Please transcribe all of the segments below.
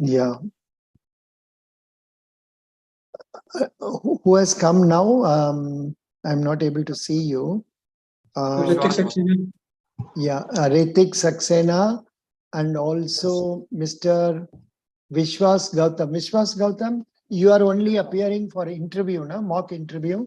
Yeah. Who has come now? I'm not able to see you. Yeah, Ritik Saxena and also Mr. Vishwas Gautam. Vishwas Gautam, you are only appearing for interview, no? Mock interview.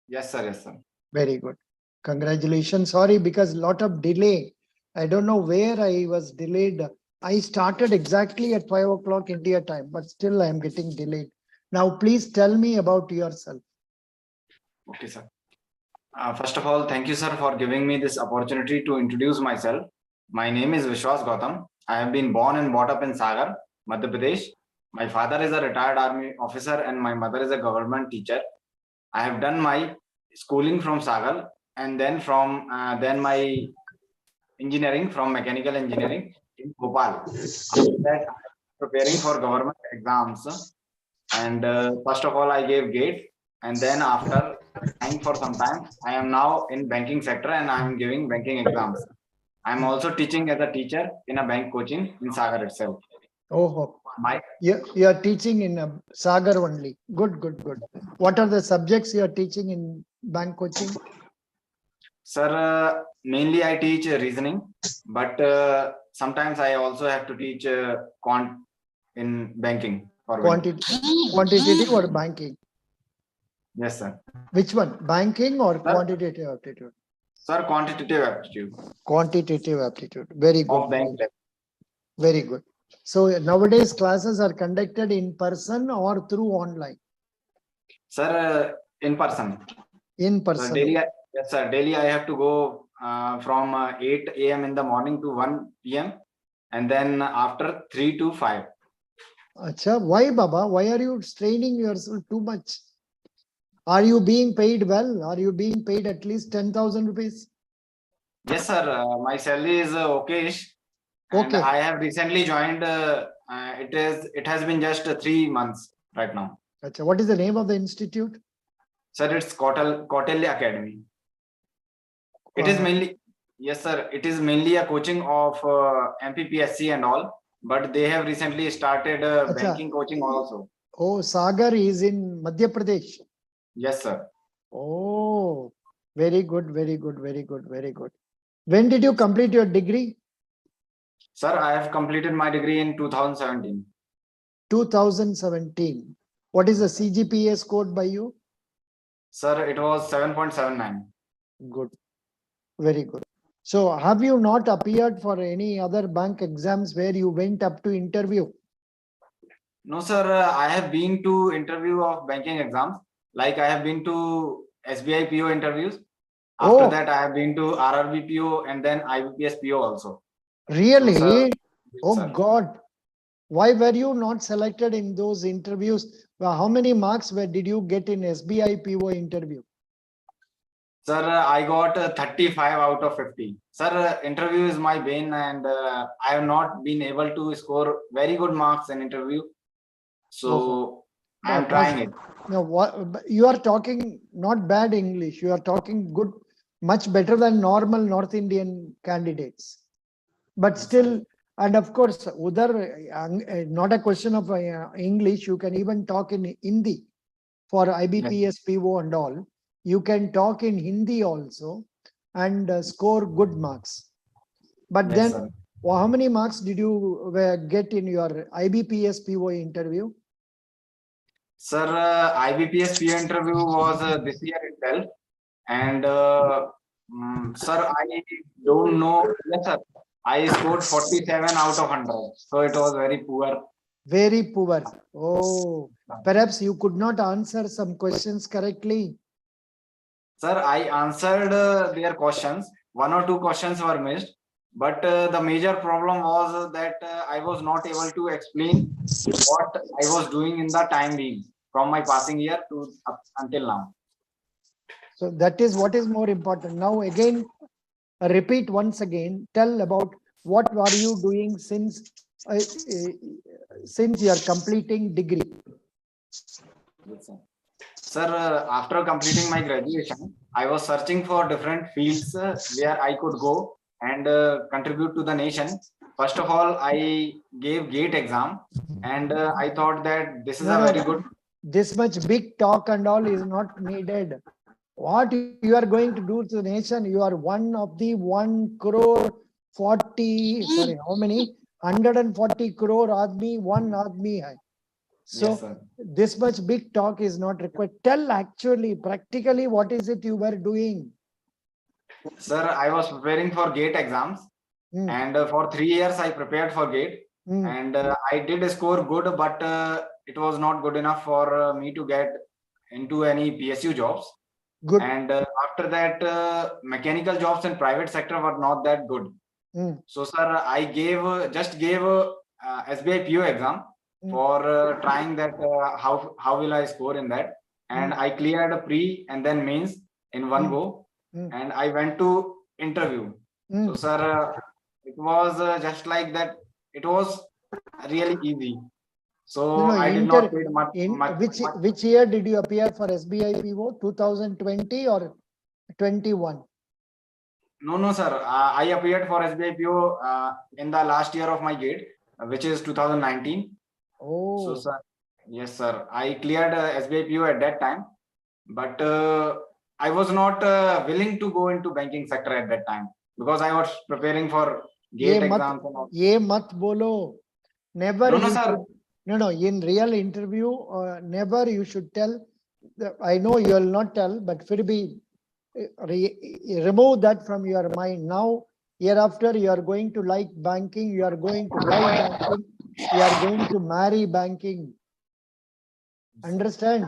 Yes, sir. Yes, sir. Very good. Congratulations. Sorry, because lot of delay. I don't know where I was delayed. I started exactly at 5 o'clock India time, but still I am getting delayed. Now, please tell me about yourself. Okay, sir. First of all, thank you, sir, for giving me this opportunity to introduce myself. My name is Vishwas Gautam. I have been born and brought up in Sagar, Madhya Pradesh. My father is a retired army officer and my mother is a government teacher. I have done my schooling from Sagar and then then my engineering from mechanical engineering in Bhopal. After that, I am preparing for government exams. And first of all, I gave GATE, and then after trying for some time, I am now in banking sector and I am giving banking exams. I am also teaching as a teacher in a bank coaching in Sagar itself. Oh, you are teaching in Sagar only. Good, good, good. What are the subjects you are teaching in bank coaching? Sir, mainly I teach reasoning, but sometimes I also have to teach quant in banking. Quantitative or banking? Yes, sir. Which one? Banking or quantitative aptitude? Sir, quantitative aptitude. Quantitative aptitude. Very good. Of bank level. Very good. So nowadays classes are conducted in person or through online? Sir, in person. In person. Yes, sir. Daily I have to go from 8 a.m. in the morning to 1 p.m. and then after 3 to 5. Acha, why, Baba? Why are you straining yourself too much? Are you being paid well? Are you being paid at least 10,000 rupees? Yes, sir. My salary is okay-ish. And Okay. I have recently joined. It has been just 3 months right now. Acha, what is the name of the institute? Sir, it's Kautilya Academy. It is mainly, yes, sir. It is mainly a coaching of MPPSC and all, but they have recently started banking coaching also. Oh, Sagar is in Madhya Pradesh. Yes, sir. Oh, very good, very good, very good, very good. When did you complete your degree? Sir, I have completed my degree in 2017. 2017. What is the CGPA scored by you? Sir, it was 7.79. Good. Very good. So have you not appeared for any other bank exams where you went up to interview? No, sir. I have been to interview of banking exams. Like I have been to SBI PO interviews. After that, I have been to RRB PO and then IBPS PO also. Really? So, sir, oh, sir. God. Why were you not selected in those interviews? Well, how many marks did you get in SBI PO interview? Sir, I got 35 out of 50. Sir, interview is my bane and I have not been able to score very good marks in interview. So I am trying it. No, what you are talking not bad English. You are talking good, much better than normal North Indian candidates. But still, and of course, udhar, not a question of English. You can even talk in Hindi for IBPS, PO and all. You can talk in Hindi also and score good marks. But then, how many marks did you get in your IBPS PO interview? Sir, IBPS PO interview was this year itself. And sir, I don't know. Yes, sir. I scored 47 out of 100. So it was very poor. Very poor. Oh, perhaps you could not answer some questions correctly. Sir, I answered their questions. 1 or 2 questions were missed. But the major problem was that I was not able to explain what I was doing in the time being from my passing year to until now. So that is what is more important. Now again, repeat once again. Tell about what are you doing since you are completing degree. Sir, after completing my graduation, I was searching for different fields where I could go and contribute to the nation. first of all, I gave GATE exam, and I thought that this is No, a no, very good. this much big talk and all is not needed. What you are going to do to the nation? You are one of the 1 crore 40, sorry, how many? 140 crore aadmi, one aadmi hai. So Yes, sir. this much big talk is not required. Tell actually, practically, what is it you were doing? Sir, I was preparing for GATE exams, Hmm. and for 3 years I prepared for GATE, and I did score good, but it was not good enough for me to get into any PSU jobs. Good. And after that, mechanical jobs in private sector were not that good. So, sir, I just gave SBI PO exam for trying that how will I score in that, and I cleared a pre and then mains in one go, and I went to interview. So, sir, it was just like that. It was really easy. So No, I did not pay much. which year did you appear for SBI PO? 2020 or 21? No, sir. I appeared for SBI PO in the last year of my GATE, which is 2019. Oh. So, sir, yes, sir. I cleared SBI PO at that time, but I was not willing to go into banking sector at that time because I was preparing for GATE exams and all. Ye mat bolo. Never. No, sir. No. In real interview, never you should tell. I know you will not tell, but fir bhi, remove that from your mind. Now, hereafter, you are going to like banking. You are going to buy banking. You are going to marry banking. Understand?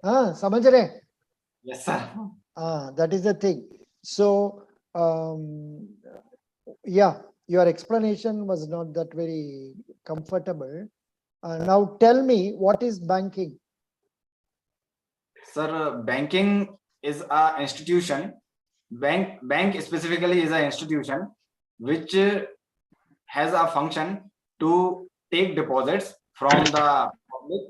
Samajh rahe? Yes, sir. That is the thing. So, yeah, your explanation was not that very comfortable. Now tell me, what is banking? Sir, banking is a institution. Bank specifically is an institution which has a function to take deposits from the public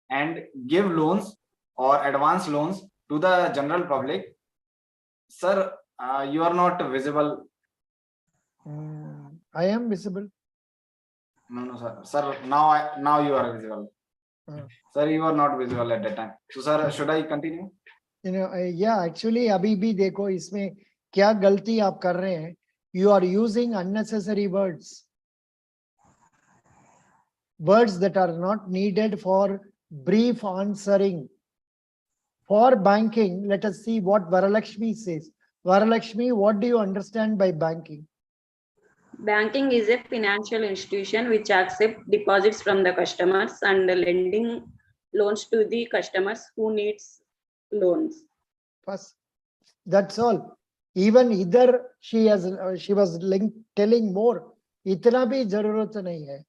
and give loans or advance loans to the general public. Sir, you are not visible. I am visible. No, sir. Sir, now you are visible. Sir, you are not visible at that time. So, sir, should I continue? Yeah, actually, अभी भी देखो इसमें क्या गलती आप कर रहे हैं? You are using unnecessary words. Words that are not needed for brief answering. For banking, let us see what Varalakshmi says. Varalakshmi, what do you understand by banking? Banking is a financial institution which accepts deposits from the customers and lending loans to the customers who needs loans. First, that's all. Even either she was telling more. Itna bhi zarurat nahi hai.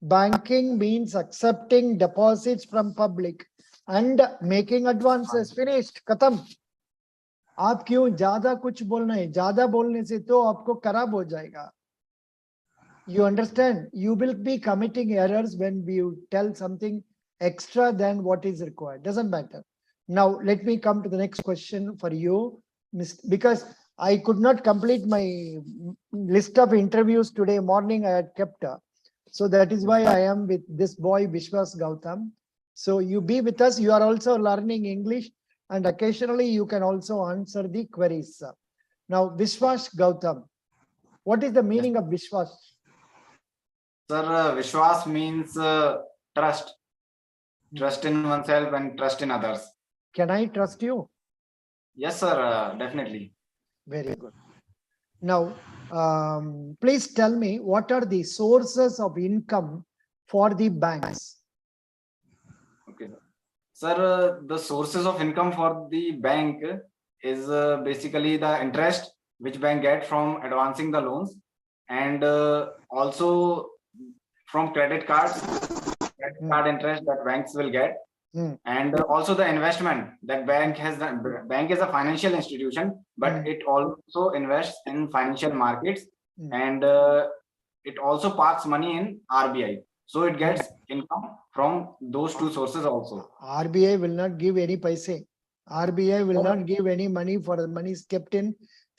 Banking means accepting deposits from public and making advances. Finished. Khatam. आप क्यों ज्यादा कुछ बोलना है? ज्यादा बोलने से तो आपको खराब हो जाएगा. You understand? You will be committing errors when you tell something extra than what is required. Doesn't matter. Now, let me come to the next question for you, because I could not complete my list of interviews today morning. I had kept. So that is why I am with this boy, Vishwas Gautam. So you be with us. You are also learning English, and occasionally you can also answer the queries. Now, Vishwas Gautam, what is the meaning of Vishwas? Sir, Vishwas means trust. Trust in oneself and trust in others. Can I trust you? Yes, sir, definitely. Very good. Now, please tell me, what are the sources of income for the banks? Okay. Sir, the sources of income for the bank is basically the interest which bank get from advancing the loans, and also from credit cards, card interest that banks will get, and also the investment that bank has. Bank is a financial institution, but it also invests in financial markets, and it also parks money in RBI. So it gets income from those two sources also. RBI will not give any paise. RBI will not give any money for the money kept in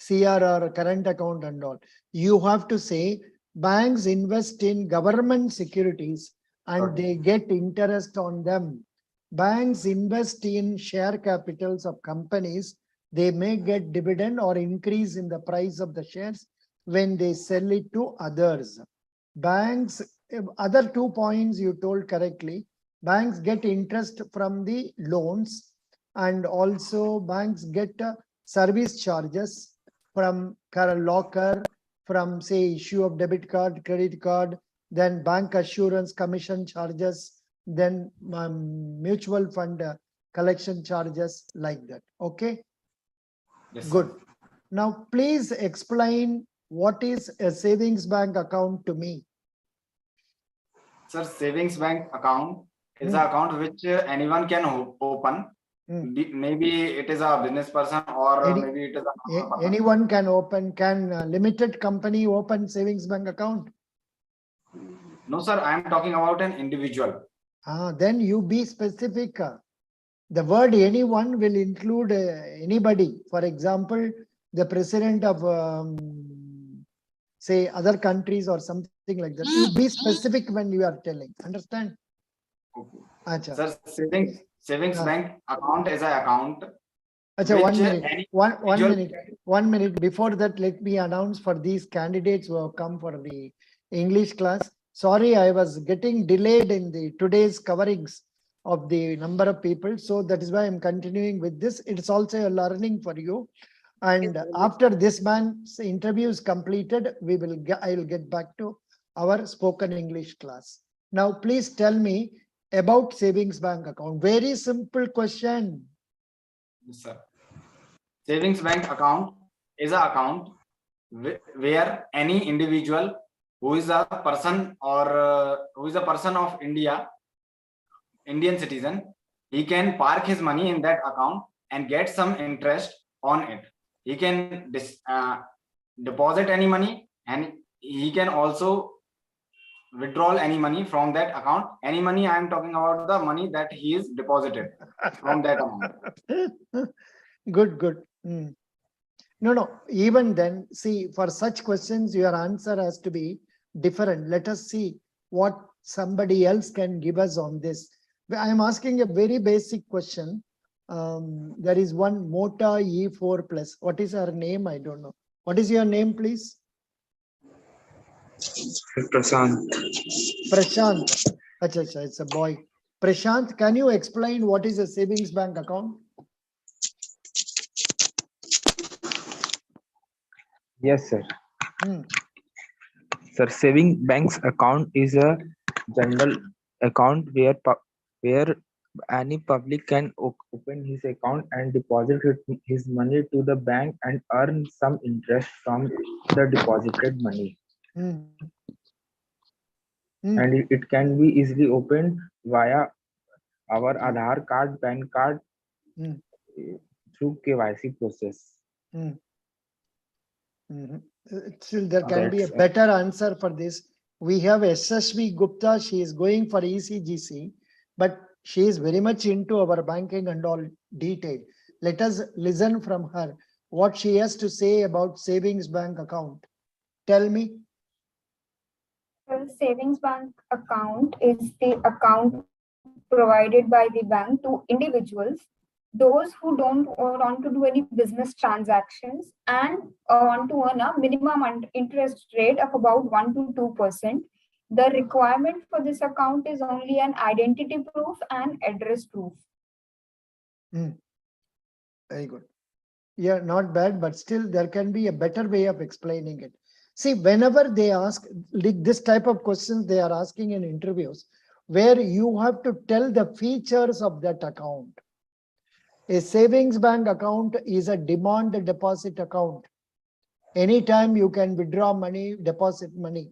CR or current account and all. You have to say banks invest in government securities and Okay. they get interest on them. Banks invest in share capitals of companies. They may get dividend or increase in the price of the shares when they sell it to others. Banks, other 2 points you told correctly. Banks get interest from the loans, and also banks get service charges from locker, from say issue of debit card, credit card, then bank assurance commission charges, then mutual fund collection charges, like that. Okay, Yes, sir. good. Now please explain what is a savings bank account to me. Sir, savings bank account is Hmm. an account which anyone can open. Maybe it is a business person or Any- maybe it is a normal person. Anyone can open, can a limited company open savings bank account? No, sir, I am talking about an individual. Then you be specific. The word anyone will include anybody. For example, the president of say other countries or something like that. You be specific when you are telling. Understand? Okay. Acha. Sir, savings bank account is an account. Acha, which 1 minute. any One individual- minute. 1 minute. Before that, let me announce for these candidates who have come for the English class. Sorry, I was getting delayed in the today's coverings of the number of people. So that is why I'm continuing with this. It's also a learning for you. And Yes, sir. after this man's interview is completed, I will get back to our spoken English class. Now, please tell me about savings bank account. Very simple question. Yes, sir. Savings bank account is an account where any individual who is a person or who is a person of Indian citizen, he can park his money in that account and get some interest on it. He can deposit any money and he can also withdraw any money from that account. Any money, I am talking about the money that he is deposited from that amount. Good. No. Even then, see, for such questions, your answer has to be different. Let us see what somebody else can give us on this. I am asking a very basic question. There is one Mota E4 plus. What is her name? I don't know. What is your name, please? Prashant. Prashant. Acha, it's a boy. Prashant, can you explain what is a savings bank account? Yes, sir. Hmm. Sir, saving bank's account is a general account where any public can open his account and deposit his money to the bank and earn some interest from the deposited money. And it can be easily opened via our Aadhaar card, PAN card through KYC process. Still, there can be a better answer for this. We have SSV Gupta. She is going for ECGC, but she is very much into our banking and all detail. Let us listen from her what she has to say about savings bank account. Tell me. Well, savings bank account is the account provided by the bank to individuals, those who don't want to do any business transactions and want to earn a minimum interest rate of about 1 to 2%. The requirement for this account is only an identity proof and address proof. Very good. Yeah, not bad, but still there can be a better way of explaining it. See, whenever they ask this type of questions, they are asking in interviews where you have to tell the features of that account. A savings bank account is a demand deposit account. Anytime you can withdraw money, deposit money.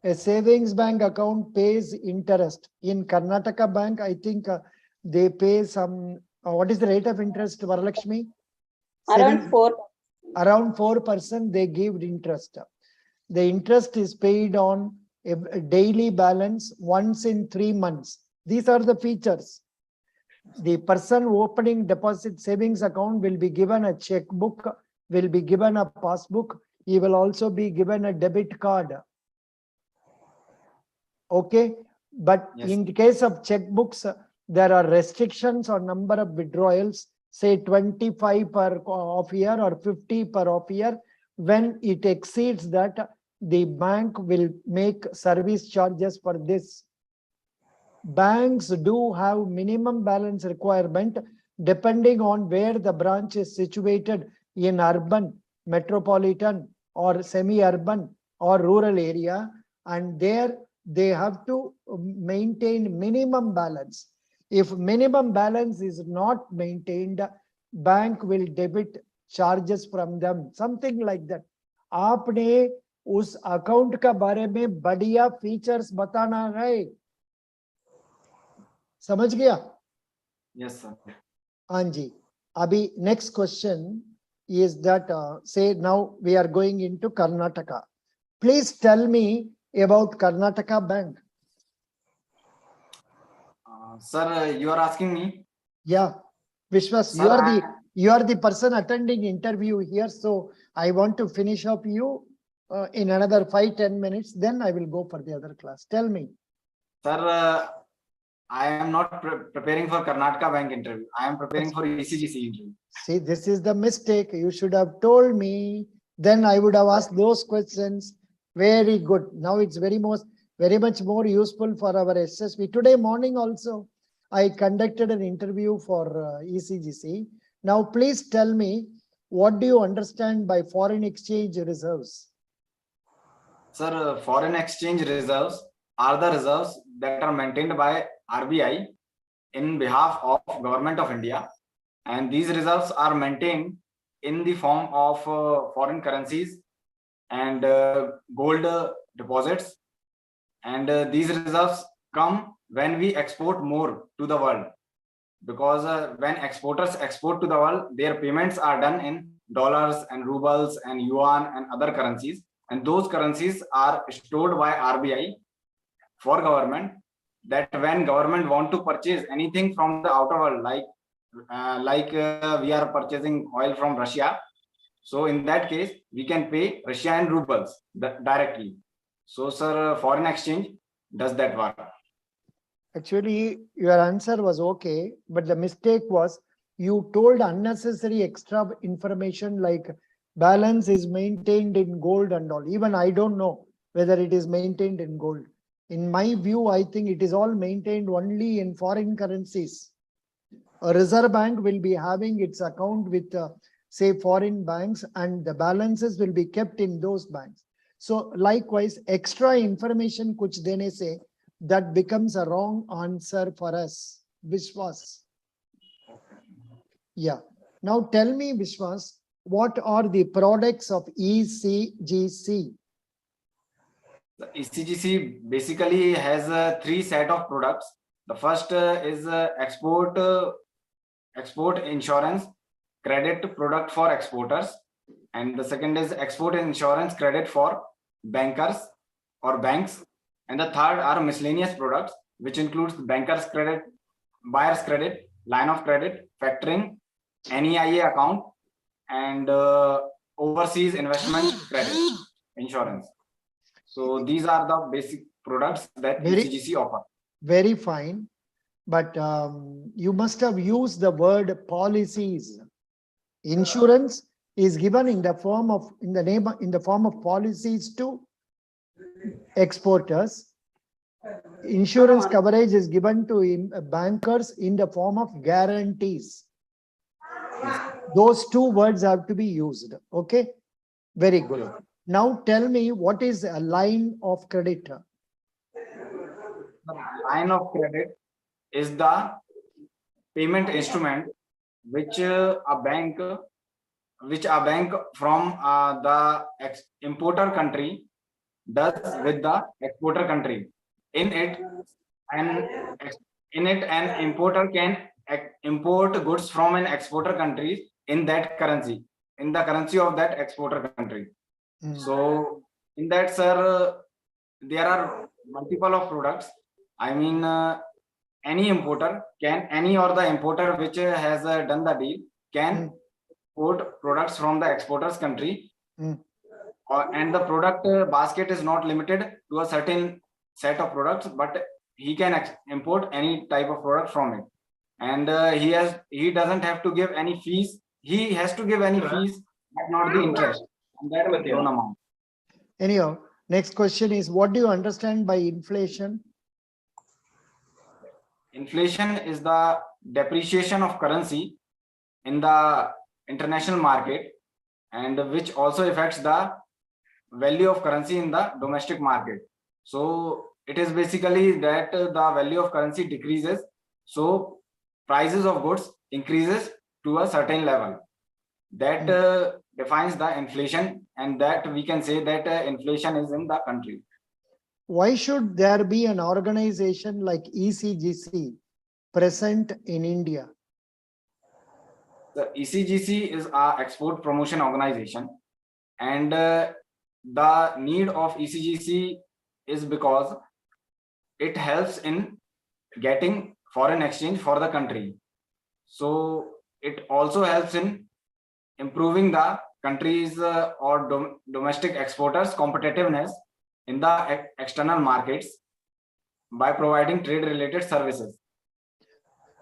A savings bank account pays interest. In Karnataka Bank, I think they pay some, what is the rate of interest, Varalakshmi? Around 4. Around 4% they give interest. The interest is paid on a daily balance once in 3 months. These are the features. The person opening deposit savings account will be given a checkbook, will be given a passbook. He will also be given a debit card. Okay, but Yes. in the case of checkbooks, there are restrictions on number of withdrawals, say 25 per off year or 50 per off year. When it exceeds that, the bank will make service charges for this. Banks do have minimum balance requirement depending on where the branch is situated in urban, metropolitan or semi-urban or rural area, and there they have to maintain minimum balance. If minimum balance is not maintained, bank will debit charges from them, something like that. आपने उस account का बारे में बढ़िया features बताना है, समझ गया? Yes, sir. हाँ जी. Abhi, next question is that say now we are going into Karnataka. Please tell me about Karnataka Bank. Sir, you are asking me? Yeah, Vishwas, Sir, you are the person attending interview here, so I want to finish up you in another 5-10 minutes. Then I will go for the other class. Tell me. Sir, I am not preparing for Karnataka Bank interview. I am preparing for ECGC interview. See, this is the mistake. You should have told me. Then I would have asked those questions. Very good. Now it's very much more useful for our SSB. Today morning also, I conducted an interview for ECGC. Now, please tell me, what do you understand by foreign exchange reserves? Sir, foreign exchange reserves are the reserves that are maintained by RBI in behalf of Government of India, and these reserves are maintained in the form of foreign currencies and gold deposits, and these reserves come when we export more to the world, because when exporters export to the world, their payments are done in dollars and rubles and yuan and other currencies, and those currencies are stored by RBI for government, that when government want to purchase anything from the outer world, like we are purchasing oil from Russia, so in that case we can pay Russia in rubles directly. So sir, foreign exchange does that work. Actually, your answer was okay, but the mistake was you told unnecessary extra information like balance is maintained in gold and all. Even I don't know whether it is maintained in gold. In my view, I think it is all maintained only in foreign currencies. A reserve bank will be having its account with, say, foreign banks, and the balances will be kept in those banks. So likewise, extra information kuch dene se, that becomes a wrong answer for us. Vishwas. Yeah. Now tell me, Vishwas, what are the products of ECGC? The ECGC basically has 3 set of products. The first is export insurance credit product for exporters, and the second is export insurance credit for bankers or banks, and the third are miscellaneous products, which includes bankers credit, buyers credit, line of credit, factoring, NEIA account, and overseas investment credit insurance. So these are the basic products that ECGC offer. Very fine, but you must have used the word policies. Insurance is given in the form of policies to exporters. Insurance coverage is given to bankers in the form of guarantees. Those 2 words have to be used. Okay, very good. Now tell me, what is a line of credit? Line of credit is the payment instrument which a bank from the importer country does with the exporter country. In it, an importer can import goods from an exporter country in that currency, in the currency of that exporter country. So in that, sir, there are multiple of products. I mean, any importer can, the importer which has done the deal can import products from the exporter's country, and the product basket is not limited to a certain set of products, but he can import any type of product from it. And he doesn't have to give any fees. He has to give any fees, but not the interest on that loan amount. Anyhow, next question is, what do you understand by inflation? Inflation is the depreciation of currency in the international market, and which also affects the value of currency in the domestic market. So it is basically that the value of currency decreases, so prices of goods increases to a certain level. That defines the inflation, and that we can say that inflation is in the country. Why should there be an organization like ECGC present in India? The ECGC is our export promotion organization, and the need of ECGC is because it helps in getting foreign exchange for the country. So it also helps in improving the country's or domestic exporters' competitiveness in the external markets by providing trade related services.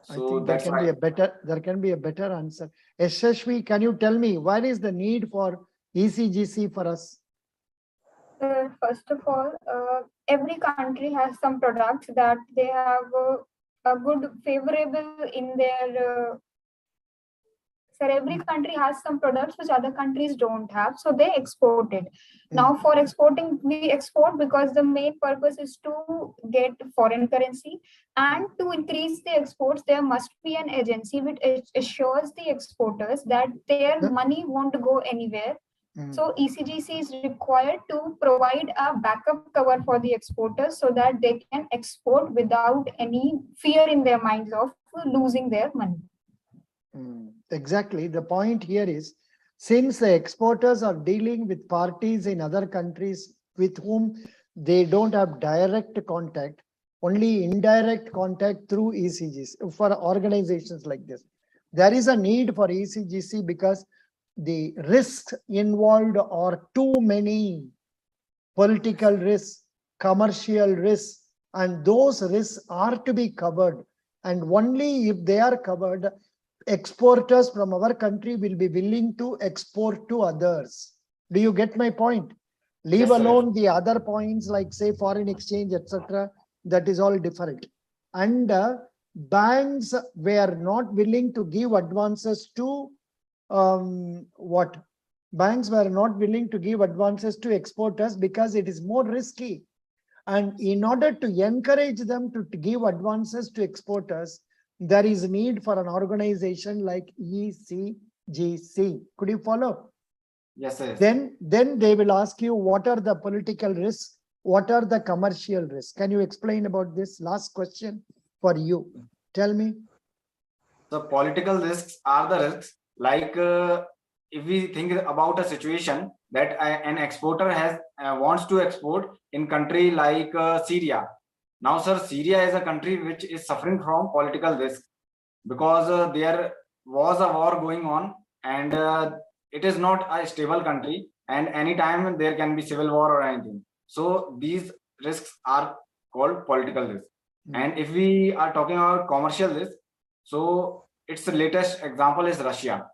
I So think there can be a better answer. Yashashvi, can you tell me what is the need for ECGC for us? First of all, every country has some products that they have a good favorable in their every country has some products which other countries don't have, so they export it. Now for exporting, we export because the main purpose is to get foreign currency, and to increase the exports there must be an agency which assures the exporters that their money won't go anywhere. So ECGC is required to provide a backup cover for the exporters so that they can export without any fear in their minds of losing their money. Exactly. The point here is, since the exporters are dealing with parties in other countries with whom they don't have direct contact, only indirect contact through ECGC for organizations like this. There is a need for ECGC because the risks involved are too many: political risks, commercial risks, and those risks are to be covered. And only if they are covered, exporters from our country will be willing to export to others. Do you get my point? Leave alone the other points like, say, foreign exchange, etc. That is all different. And banks were not willing to give advances to banks were not willing to give advances to exporters because it is more risky. And in order to encourage them to give advances to exporters, there is need for an organization like ECGC. Could you follow? Yes, sir. Then they will ask you, what are the political risks? What are the commercial risks? Can you explain about this? Last question for you. Tell me. The political risks are the risks like if we think about a situation that an exporter has wants to export in country like Syria. Now, sir, Syria is a country which is suffering from political risk because there was a war going on, and it is not a stable country, and anytime there can be civil war or anything. So these risks are called political risk. And if we are talking about commercial risk, so its latest example is Russia.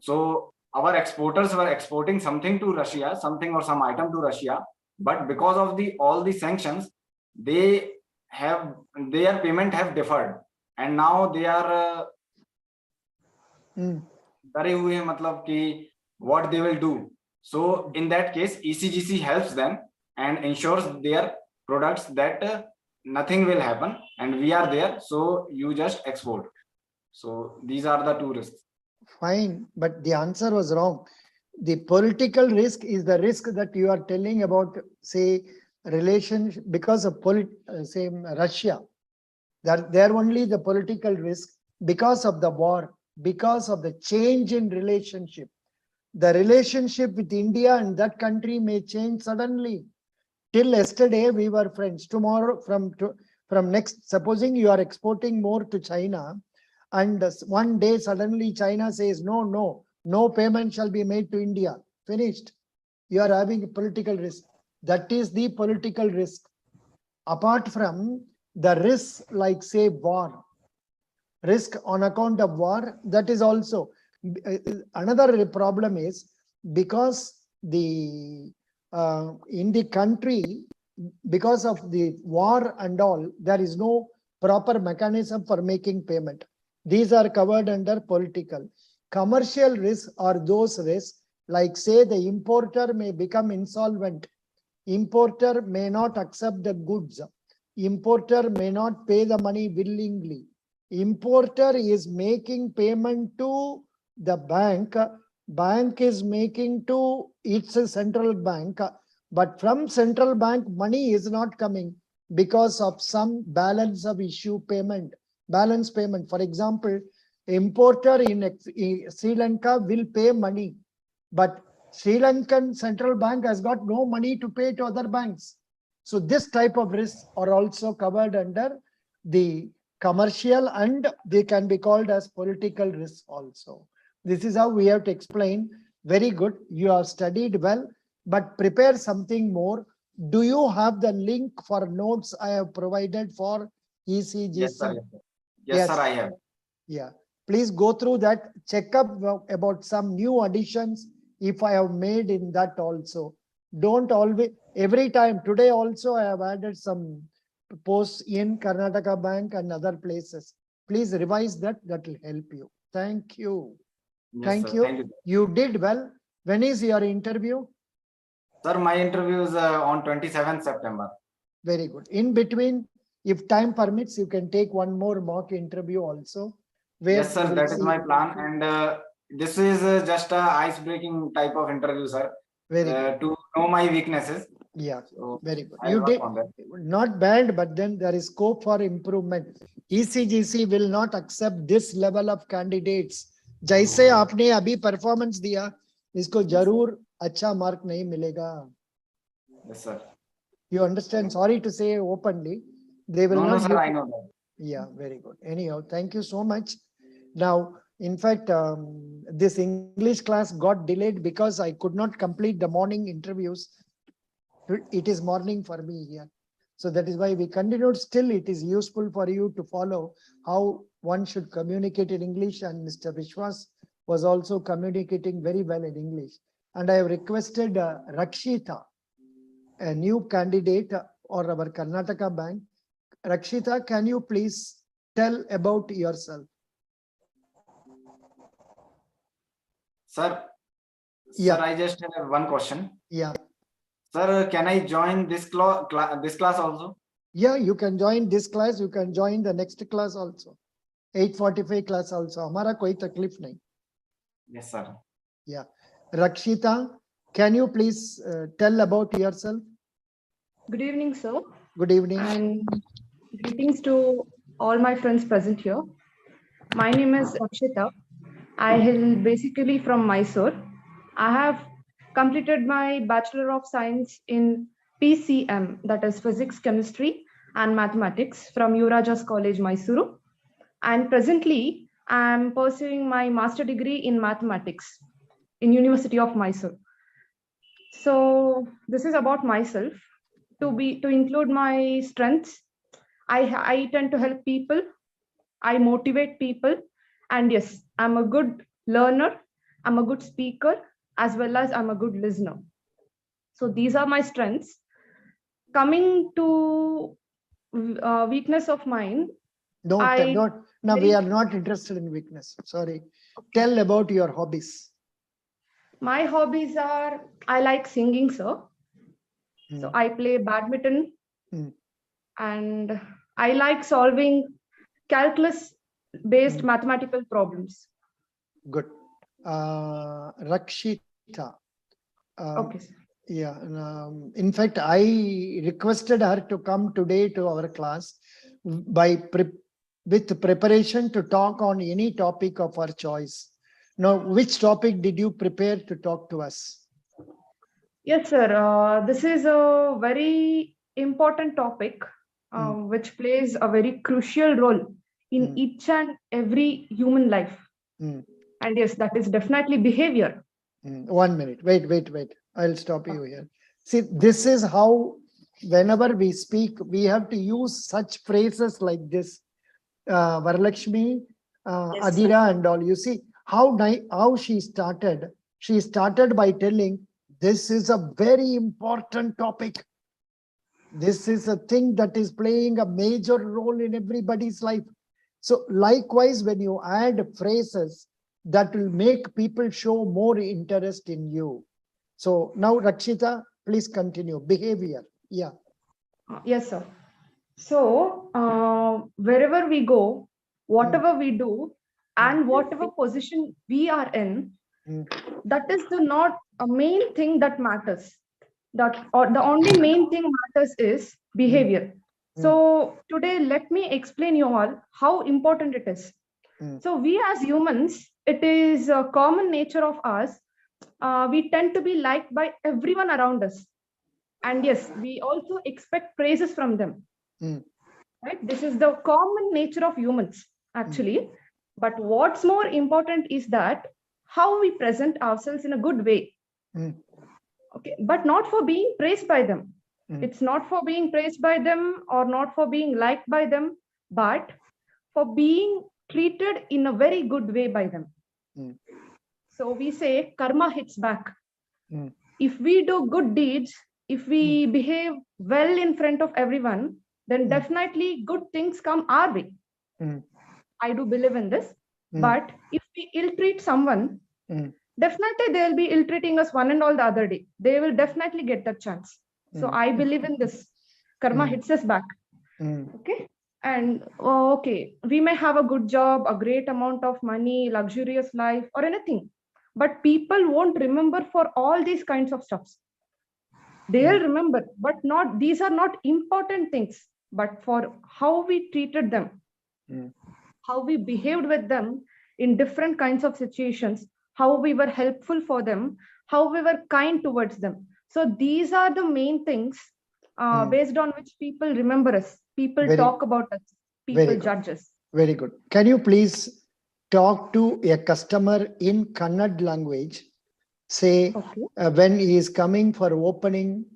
So our exporters were exporting something to Russia, something or some item to Russia, but because of all the sanctions, their payment have deferred, and now they are डरे हुए हैं, मतलब कि what they will do. So in that case, ECGC helps them and ensures their products that nothing will happen, and we are there, so you just export. So these are the two risks. Fine, but the answer was wrong. The political risk is the risk that you are telling about, say, relation because of say Russia. That there only the political risk because of the war, because of the change in relationship. The relationship with India and that country may change suddenly. Till yesterday we were friends. Tomorrow, from next, supposing you are exporting more to China, and one day suddenly China says, no payment shall be made to India. Finished. You are having a political risk. That is the political risk. apart from the risk, like say war, risk on account of war, that is also another problem is because the in the country, because of the war and all, there is no proper mechanism for making payment. These are covered under political. Commercial risks are those risks, like say the importer may become insolvent, importer may not accept the goods, importer may not pay the money willingly, importer is making payment to the bank, bank is making to its central bank, but from central bank money is not coming because of some balance of issue payment, balance payment. For example, importer in Sri Lanka will pay money, but Sri Lankan central bank has got no money to pay to other banks. So this type of risks are also covered under the commercial, and they can be called as political risks also. This is how we have to explain. Very good. You have studied well, but prepare something more. Do you have the link for notes I have provided for ECGC? Yes, sir. Yes, sir, I have. Yeah. Please go through that. Check up about some new additions if I have made in that also. Don't always, every time. Today also I have added some posts in Karnataka Bank and other places. Please revise that. That will help you. Thank you. Yes, Thank sir. you. Thank you. You did well. When is your interview? Sir, my interview is on 27th September. Very good. In between, if time permits, you can take one more mock interview also. Yes, sir, that is my plan. And this is just a ice-breaking type of interview, sir. Very good. To know my weaknesses. Yeah, So very good. I'll You work did on that. not bad, but then there is scope for improvement. ECGC will not accept this level of candidates. जैसे आपने अभी performance दिया, इसको जरूर अच्छा mark नहीं मिलेगा. Yes, sir. You understand? Sorry to say openly, they will No, not. no, sir, I know that. Yeah, very good. Anyhow, thank you so much. Now, in fact, this English class got delayed because I could not complete the morning interviews. It is morning for me here. So that is why we continued. Still, it is useful for you to follow how one should communicate in English. And Mr. Vishwas was also communicating very well in English. And I have requested Rakshita, a new candidate or our Karnataka Bank. Rakshita, can you please tell about yourself? Sir, Yeah. sir, I just have one question. Yeah. Sir, can I join this class also? Yeah, you can join this class. You can join the next class also. 8:45 class also. हमारा कोई तकलीफ नहीं. Yes, sir. Yeah. Rakshita, can you please tell about yourself? Good evening, sir. Good evening. And greetings to all my friends present here. My name is Akshita. I hail basically from Mysore. I have completed my Bachelor of Science in PCM, that is Physics, Chemistry and Mathematics from Urajas College, Mysuru. And presently, I am pursuing my master degree in Mathematics in University of Mysore. So this is about myself. To include my strengths, I tend to help people, I motivate people, and yes, I'm a good learner, I'm a good speaker, as well as I'm a good listener. So these are my strengths. Coming to weakness of mine, No, we are not interested in weakness. Sorry. Tell about your hobbies. My hobbies are, I like singing, sir. So I play badminton and I like solving calculus-based mathematical problems. Good. Rakshita. Okay, sir. Yeah. In fact, I requested her to come today to our class with preparation to talk on any topic of her choice. Now, which topic did you prepare to talk to us? Yes, sir. This is a very important topic, which plays a very crucial role in each and every human life. And yes, that is definitely behavior. 1 minute. Wait. I'll stop you here. See, this is how whenever we speak, we have to use such phrases like this. Varalakshmi, Yes, sir. Adira and all. You see how she started. She started by telling, this is a very important topic. This is a thing that is playing a major role in everybody's life. So likewise, when you add phrases, that will make people show more interest in you. So now, Rakshita, please continue. Behavior. Yeah. Yes, sir. So, wherever we go, whatever we do, and whatever position we are in, that is not a main thing that matters. Or the only main thing matters is behavior. So today, let me explain you all how important it is. So we as humans, it is a common nature of us. We tend to be liked by everyone around us. And yes, we also expect praises from them. Right? This is the common nature of humans, actually. But what's more important is that how we present ourselves in a good way. Okay, but not for being praised by them. It's not for being praised by them or not for being liked by them, but for being treated in a very good way by them. So we say karma hits back. If we do good deeds, if we behave well in front of everyone, then definitely good things come our way. I do believe in this. But if we ill-treat someone, definitely they will be ill-treating us one and all the other day. They will definitely get that chance. So I believe in this. Karma hits us back. Okay. And okay, we may have a good job, a great amount of money, luxurious life, or anything. But people won't remember for all these kinds of stuffs. They'll remember, but not, these are not important things, but for how we treated them, how we behaved with them in different kinds of situations, how we were helpful for them, how we were kind towards them. So these are the main things based on which people remember us, people talk about us, people judge us. Very good. Can you please talk to a customer in Kannada language? Say, when he is coming for opening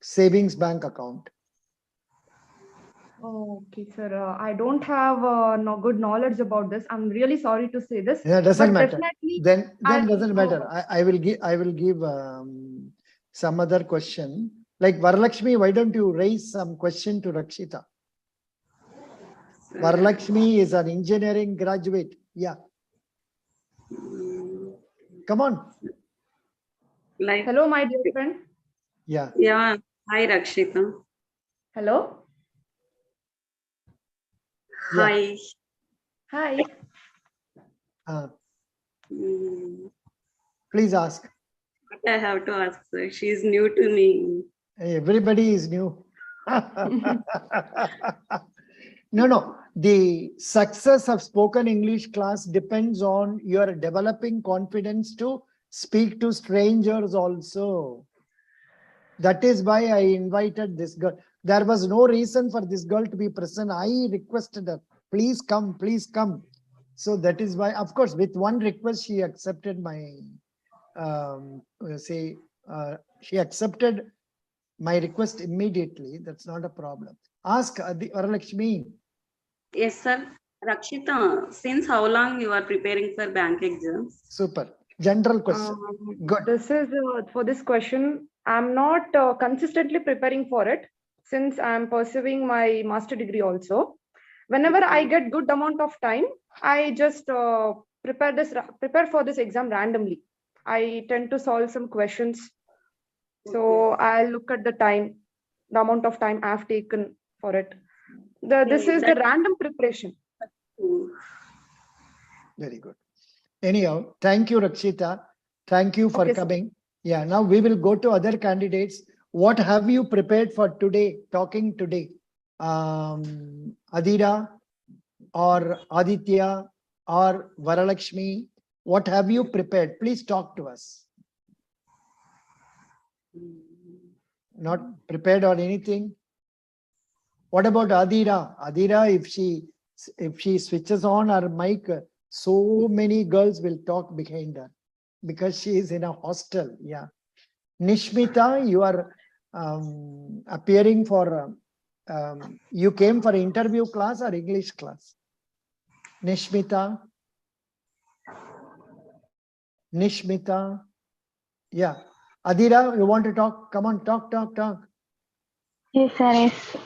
savings bank account. Okay, sir. I don't have no good knowledge about this. I'm really sorry to say this. Yeah, doesn't matter. Then I'll doesn't matter. I will give some other question. Like Varalakshmi, why don't you raise some question to Rakshita? Varalakshmi is an engineering graduate. Yeah. Come on. Like, hello, my dear friend. Yeah. Yeah. Hi, Rakshita. Hello. Hi. Hi. Please ask. What I have to ask her. She's new to me. Everybody is new. No. The success of spoken English class depends on your developing confidence to speak to strangers also. That is why I invited this girl. There was no reason for this girl to be present. I requested her, please come, please come. So that is why, of course, with one request, she accepted my, she accepted my request immediately. That's not a problem. Ask Varalakshmi. Yes, sir. Rakshita, since how long you are preparing for bank exams? Super. General question. Good. This is for this question. I'm not consistently preparing for it since I'm pursuing my master degree also. Whenever I get good amount of time, I just prepare for this exam randomly. I tend to solve some questions. So I'll look at the time, the amount of time I've taken for it. This is the random preparation. Very good. Anyhow, thank you, Rakshita. Thank you for coming. Yeah, now we will go to other candidates. What have you prepared for today, talking today? Adira or Aditya or Varalakshmi, what have you prepared? Please talk to us. Not prepared on anything? What about Adira? Adira, if she switches on her mic, so many girls will talk behind her because she is in a hostel. Yeah. Nishmita, you are appearing for, you came for interview class or English class? Nishmita? Nishmita? Yeah. Adira, you want to talk? Come on, talk. Yes, sir. Yes,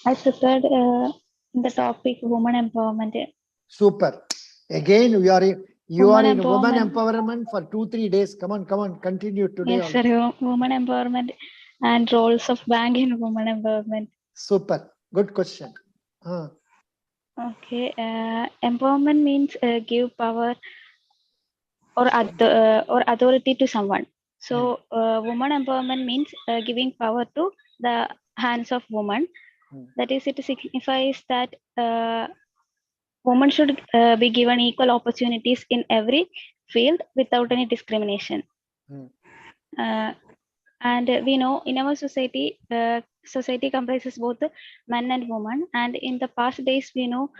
I prepared the topic women empowerment. Super. Again, you are in women empowerment. empowerment for 2-3 days. Come on, continue today. Yes, sir. Women empowerment and roles of bank in women empowerment. Super. Good question. Okay. Empowerment means give power or authority to someone. So, woman empowerment means giving power to the hands of woman. That is, it signifies that women should be given equal opportunities in every field without any discrimination. And we know in our society, society comprises both men and women. And in the past days, we know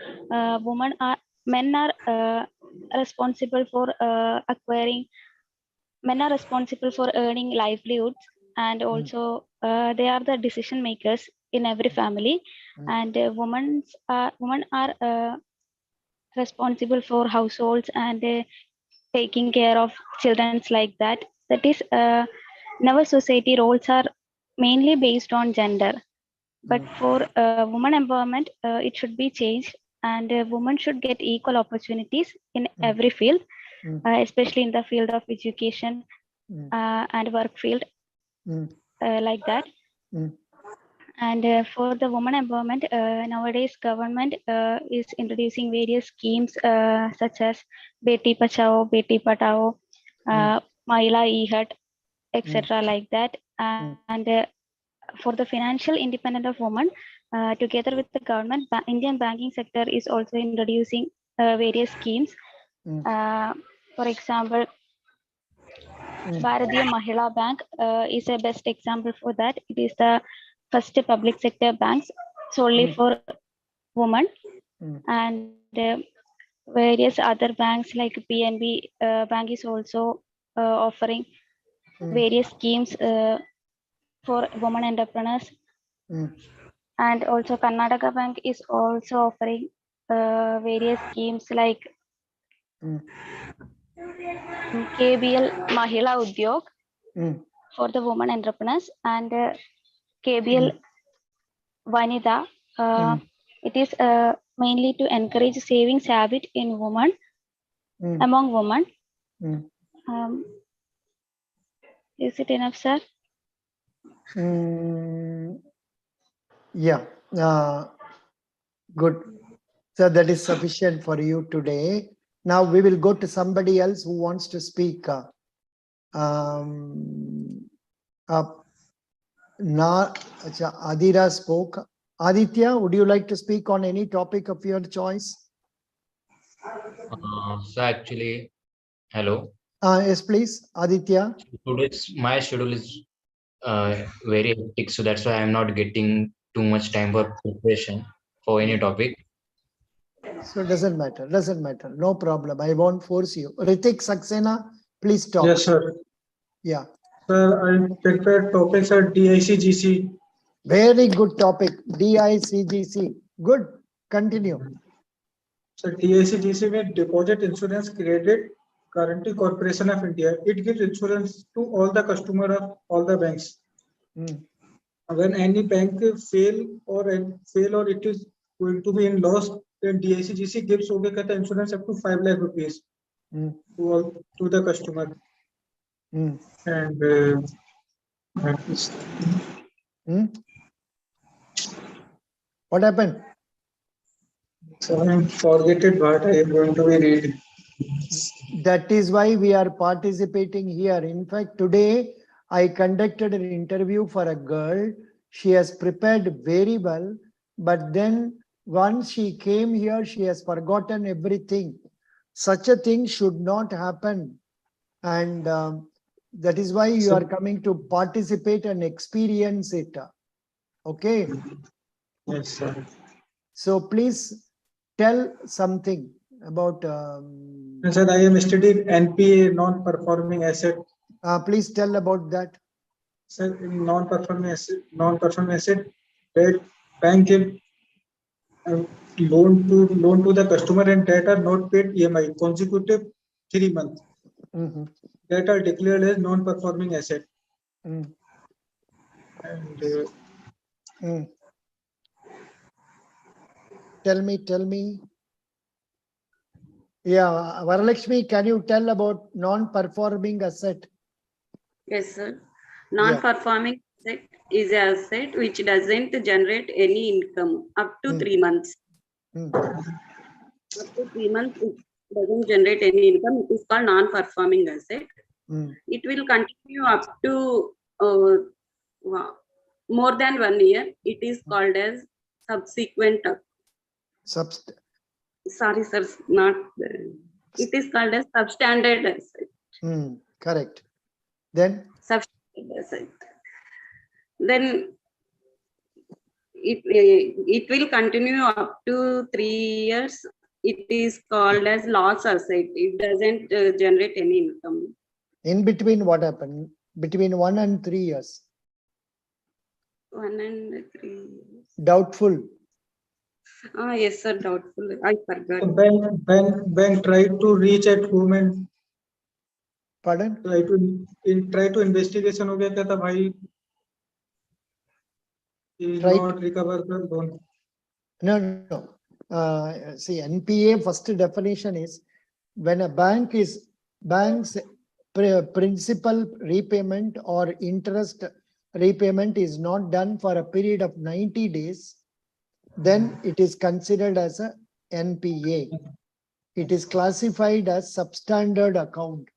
men are responsible for men are responsible for earning livelihoods, and also they are the decision makers in every family. And women are responsible for households and taking care of children like that. That is, in our society, roles are mainly based on gender. But for women empowerment, it should be changed, and women should get equal opportunities in every field, especially in the field of education and work field, like that. And for the women empowerment, nowadays government is introducing various schemes such as Beti Bachao, Beti Patao, Mahila E-Hut, etc. like that. And for the financial independence of women, together with the government, Indian banking sector is also introducing various schemes. For example, Bharatiya Mahila Bank is a best example for that. It is the first public sector banks solely for women, and various other banks like PNB Bank is also offering various schemes for women entrepreneurs. And also Karnataka Bank is also offering various schemes like KBL Mahila Udyog for the women entrepreneurs, and KBL Vanida. It is mainly to encourage savings habit in women, among women. Is it enough, sir? Yeah. Good. So that is sufficient for you today. Now we will go to somebody else who wants to speak. Adira spoke. Aditya, would you like to speak on any topic of your choice? So actually, hello. Yes, please, Aditya. Today's my schedule is very hectic, so that's why I'm not getting too much time for preparation for any topic. So it doesn't matter. No problem. I won't force you. Ritik Saxena, please talk. Yes, sir. Yeah. Sir, I prepared topics at DICGC. Very good topic. DICGC. Good. Continue. So DICGC में Deposit Insurance Credit Guarantee Corporation of India. It gives insurance to all the customer of all the banks. When any bank fail or it is going to be in loss, then DICGC gives insurance up to 5 lakh rupees to the customer. And What happened? so I forget what I am going to be reading. That is why we are participating here. In fact, today I conducted an interview for a girl. She has prepared very well, but then once she came here, she has forgotten everything. Such a thing should not happen. And that is why you are coming to participate and experience it. Okay. Yes, sir. So please tell something about. Sir, I am studying NPA, non-performing asset. Please tell about that. Sir, in non-performing asset, that bank give loan to the customer and that are not paid EMI consecutive 3 months. That are declared as non-performing asset. And Tell me. Yeah, Varalakshmi, can you tell about non-performing asset? Yes, sir. Non-performing asset is an asset which doesn't generate any income up to 3 months. Up to 3 months, it doesn't generate any income. It is called non-performing asset. It will continue up to more than 1 year. It is called as subsequent. Sorry, sir, not. It is called as substandard asset. Correct. Then? Substandard asset. Then it will continue up to 3 years. It is called as loss asset. It doesn't generate any income. In between, what happened? Between 1 and 3 years? 1 and 3 years. Doubtful. Yes, sir, doubtful. I forgot. Bank tried to reach at home and Pardon? try to investigation हो गया क्या था भाई? Not recover the loan. No. See, NPA first definition is when a bank's principal repayment or interest repayment is not done for a period of 90 days, then it is considered as a NPA. It is classified as substandard account.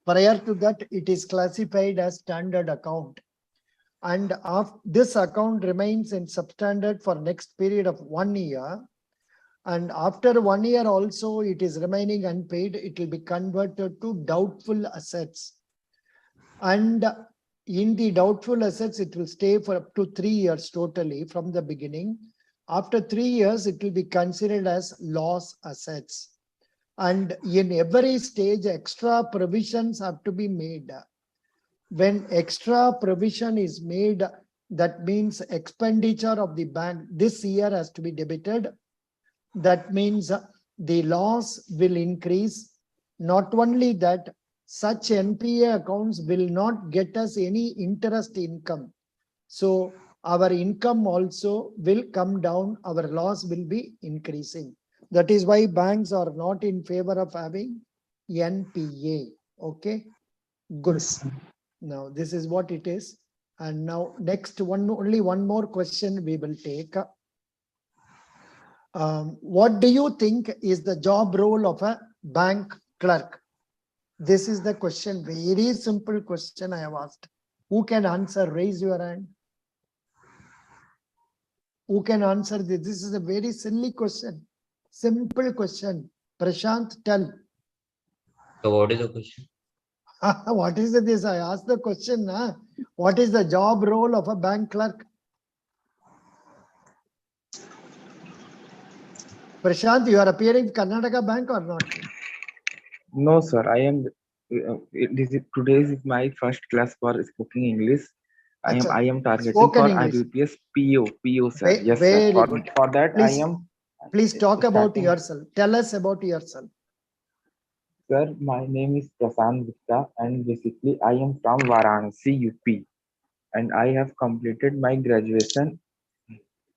Prior to that, it is classified as standard account. And this account remains in substandard for next period of 1 year. And after 1 year also, it is remaining unpaid. It will be converted to doubtful assets. And in the doubtful assets, it will stay for up to 3 years totally from the beginning. After 3 years, it will be considered as loss assets. And in every stage, extra provisions have to be made. When extra provision is made, that means expenditure of the bank this year has to be debited. That means the loss will increase. Not only that, such NPA accounts will not get us any interest income. So our income also will come down. Our loss will be increasing. That is why banks are not in favor of having NPA. Okay, good. Now this is what it is. And now next one, only one more question we will take. What do you think is the job role of a bank clerk? This is the question. Very simple question I have asked. Who can answer? Raise your hand. Who can answer this? This is a very silly question. Simple question. Prashant, tell. So what is the question? What is this? I asked the question. What is the job role of a bank clerk? Prashant, you are appearing Karnataka Bank or not? No, sir. I am. Today is my first class for speaking English. I am targeting spoken for English. IBPS PO, sir. Yes, very sir. good. For that, Please, I am. Please talk about starting. yourself. Tell us about yourself. Sir, my name is Prasant Gupta, and basically I am from Varanasi, UP, and I have completed my graduation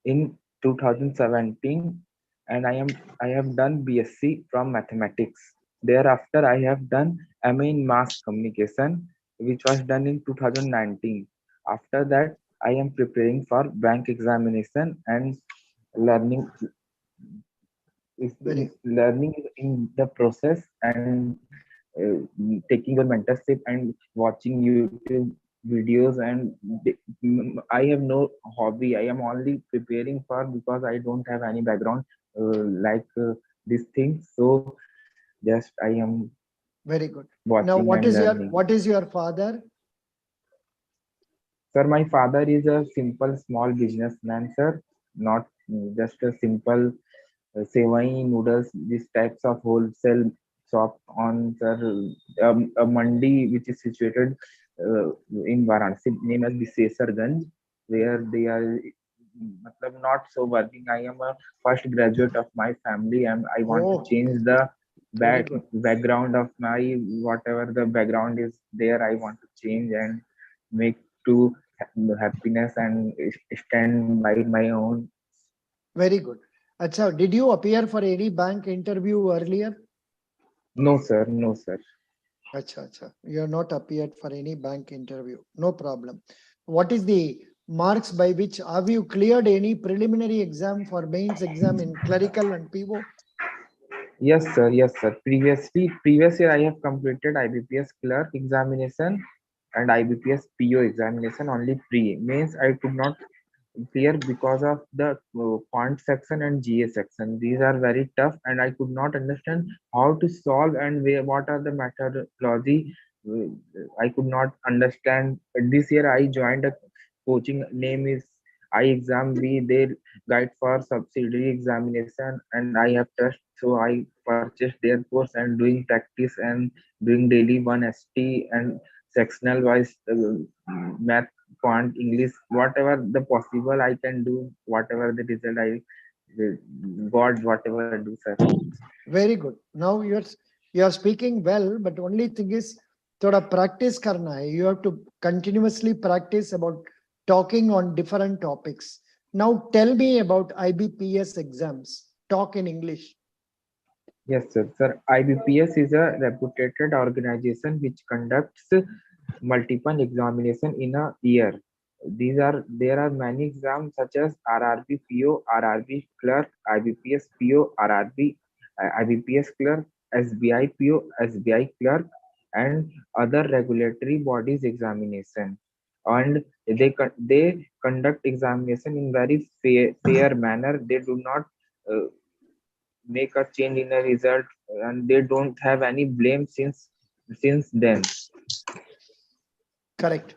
in 2017, and I have done BSc from mathematics. Thereafter, I have done MA in mass communication, which was done in 2019. After that, I am preparing for bank examination and learning in the process, and taking a mentorship and watching YouTube videos. And I have no hobby. I am only preparing for, because I don't have any background this thing. So just I am very good. Watching now, what and is your father? Sir, my father is a simple small businessman, sir. Not just a simple sevai noodles, these types of wholesale shop on, sir, a mandi which is situated in Varanasi, named as Bisesarganj, where they are not so working. I am a first graduate of my family, and I want to change the Very good. background of my whatever the background is there. I want to change and make to happiness and stand by my own. Very good. Acha, did you appear for any bank interview earlier? No, sir. No, sir. Acha, acha. You have not appeared for any bank interview. No problem. What is the marks by which have you cleared any preliminary exam for mains exam in clerical and PO? Yes, sir. Yes, sir. Previous year I have completed IBPS clerk examination and IBPS PO examination only pre. Means I could not clear because of the font section and GA section. These are very tough, and I could not understand how to solve and what are the methodology. I could not understand. This year I joined a coaching name is I exam B. They guide for subsidiary examination, and I have test. So I purchased their course and doing practice and doing daily 1 ST and sectional wise math, quant, English, whatever the possible I can do, whatever the result I got, whatever I do, sir. Very good. Now you are speaking well, but only thing is thoda practice karna hai. You have to continuously practice about talking on different topics. Now tell me about IBPS exams. Talk in English. Yes, sir. Sir, IBPS is a reputed organization which conducts multiple examination in a year. There are many exams such as RRB PO, RRB clerk, IBPS PO, RRB, IBPS clerk, SBI PO, SBI clerk, and other regulatory bodies examination. And they conduct examination in very fair manner. They do not make a change in a result, and they don't have any blame since then. Correct.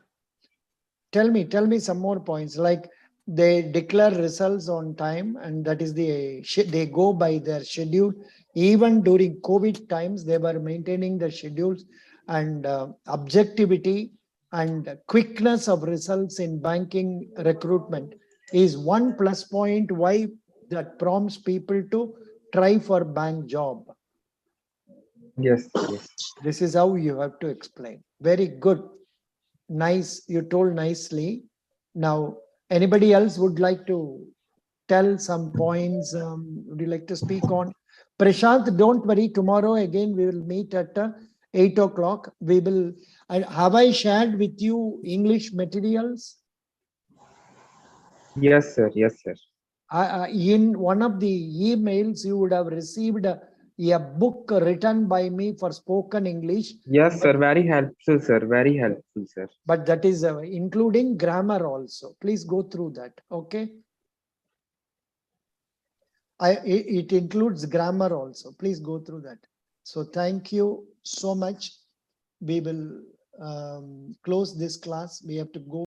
Tell me some more points. Like they declare results on time, and that is they go by their schedule. Even during COVID times, they were maintaining the schedules, and objectivity and quickness of results in banking recruitment is one plus point why that prompts people to try for bank job. Yes, yes. This is how you have to explain. Very good. Nice. You told nicely. Now, anybody else would like to tell some points? Would you like to speak on? Prashant, don't worry. Tomorrow again, we will meet at 8 o'clock. We will. Have I shared with you English materials? Yes, sir. Yes, sir. In one of the emails, you would have received a book written by me for spoken English. Yes, sir. Very helpful, sir. Very helpful, sir. But that is including grammar also. Please go through that. Okay. It includes grammar also. Please go through that. So thank you so much. We will close this class. We have to go.